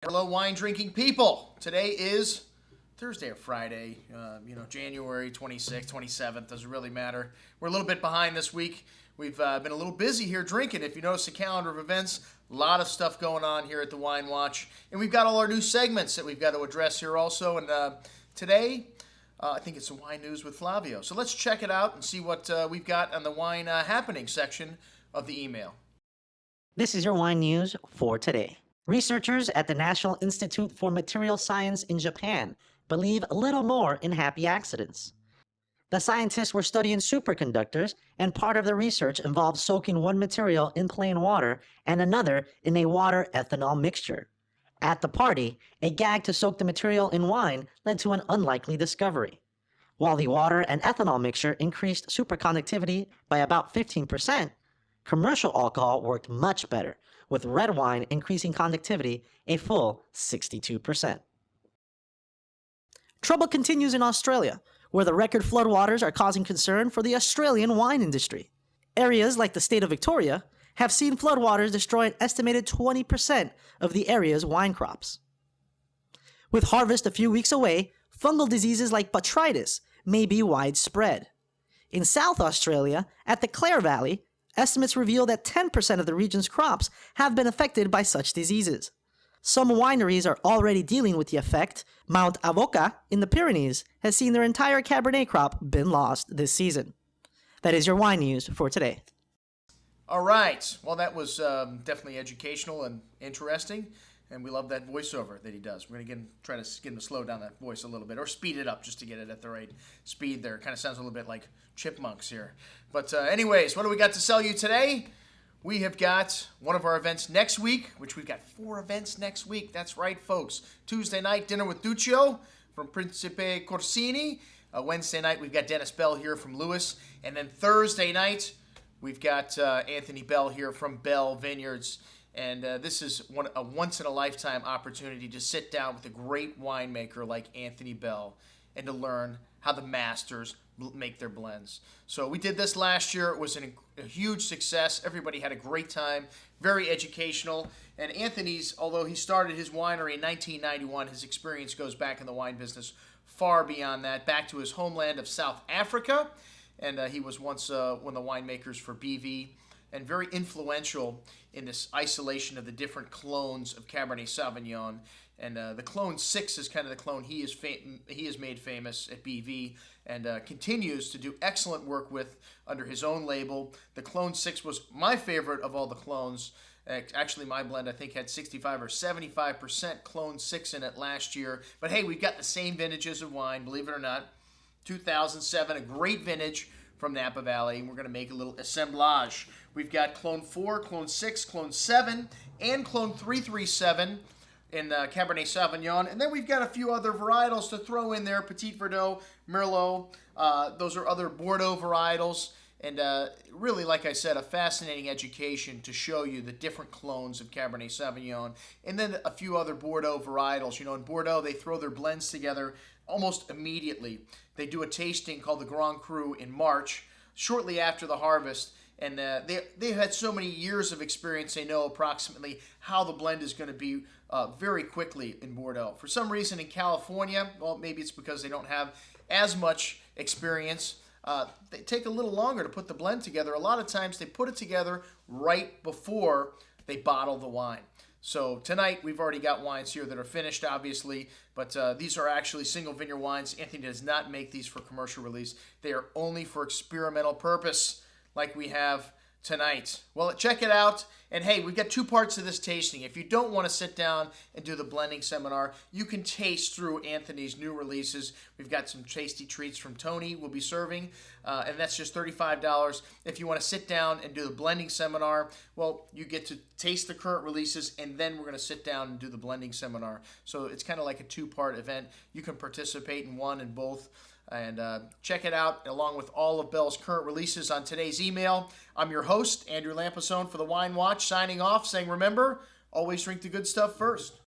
Hello, wine drinking people. Today is Thursday or Friday, January 26th, 27th, doesn't really matter. We're a little bit behind this week. We've been a little busy here drinking. If you notice the calendar of events, a lot of stuff going on here at the Wine Watch. And we've got all our new segments that we've got to address here also. And today, I think it's the wine news with Flavio. So let's check it out and see what we've got on the wine happening section of the email. This is your wine news for today. Researchers at the National Institute for Material Science in Japan believe a little more in happy accidents. The scientists were studying superconductors, and part of the research involved soaking one material in plain water and another in a water-ethanol mixture. At the party, a gag to soak the material in wine led to an unlikely discovery. While the water and ethanol mixture increased superconductivity by about 15%, commercial alcohol worked much better, with red wine increasing conductivity a full 62%. Trouble continues in Australia, where the record floodwaters are causing concern for the Australian wine industry. Areas like the state of Victoria have seen floodwaters destroy an estimated 20% of the area's wine crops. With harvest a few weeks away, fungal diseases like botrytis may be widespread. In South Australia, at the Clare Valley, estimates reveal that 10% of the region's crops have been affected by such diseases. Some wineries are already dealing with the effect. Mount Avoca in the Pyrenees has seen their entire Cabernet crop been lost this season. That is your wine news for today. All right. Well, that was definitely educational and interesting, and we love that voiceover that he does. We're going to try to get him to slow down that voice a little bit, or speed it up just to get it at the right speed there. Kind of sounds a little bit like chipmunks here. But anyways, what do we got to sell you today? We have got one of our events next week, which we've got 4 events next week. That's right, folks. Tuesday night, dinner with Duccio from Principe Corsini. Wednesday night, we've got Dennis Bell here from Lewis. And then Thursday night, we've got Anthony Bell here from Beaulieu Vineyards. And this is a once-in-a-lifetime opportunity to sit down with a great winemaker like Anthony Bell and to learn how the masters make their blends. So we did this last year. It was a huge success. Everybody had a great time, very educational. And Anthony's, although he started his winery in 1991, his experience goes back in the wine business far beyond that, back to his homeland of South Africa. And he was once one of the winemakers for BV, and very influential in this isolation of the different clones of Cabernet Sauvignon. And the Clone 6 is kind of the clone he has made famous at BV, and continues to do excellent work with under his own label. The Clone 6 was my favorite of all the clones. Actually, my blend, I think, had 65 or 75% Clone 6 in it last year. But hey, we've got the same vintages of wine, believe it or not. 2007, a great vintage from Napa Valley, and we're going to make a little assemblage. We've got Clone 4, Clone 6, Clone 7, and Clone 337 in Cabernet Sauvignon. And then we've got a few other varietals to throw in there, Petit Verdot, Merlot. Those are other Bordeaux varietals. And really, like I said, a fascinating education to show you the different clones of Cabernet Sauvignon. And then a few other Bordeaux varietals. You know, in Bordeaux, they throw their blends together almost immediately. They do a tasting called the Grand Cru in March, shortly after the harvest. And they've had so many years of experience, they know approximately how the blend is going to be very quickly in Bordeaux. For some reason in California, well, maybe it's because they don't have as much experience, they take a little longer to put the blend together. A lot of times they put it together right before they bottle the wine. So tonight we've already got wines here that are finished, obviously, but these are actually single vineyard wines. Anthony does not make these for commercial release. They are only for experimental purpose, like we have tonight. Well, check it out. And hey, we've got 2 parts of this tasting. If you don't want to sit down and do the blending seminar, you can taste through Anthony's new releases. We've got some tasty treats from Tony we'll be serving, and that's just $35. If you want to sit down and do the blending seminar, well, you get to taste the current releases, and then we're going to sit down and do the blending seminar. So it's kind of like a 2-part event. You can participate in one and both. And check it out along with all of Bell's current releases on today's email. I'm your host, Andrew Lampasone for the Wine Watch, signing off, saying remember, always drink the good stuff first.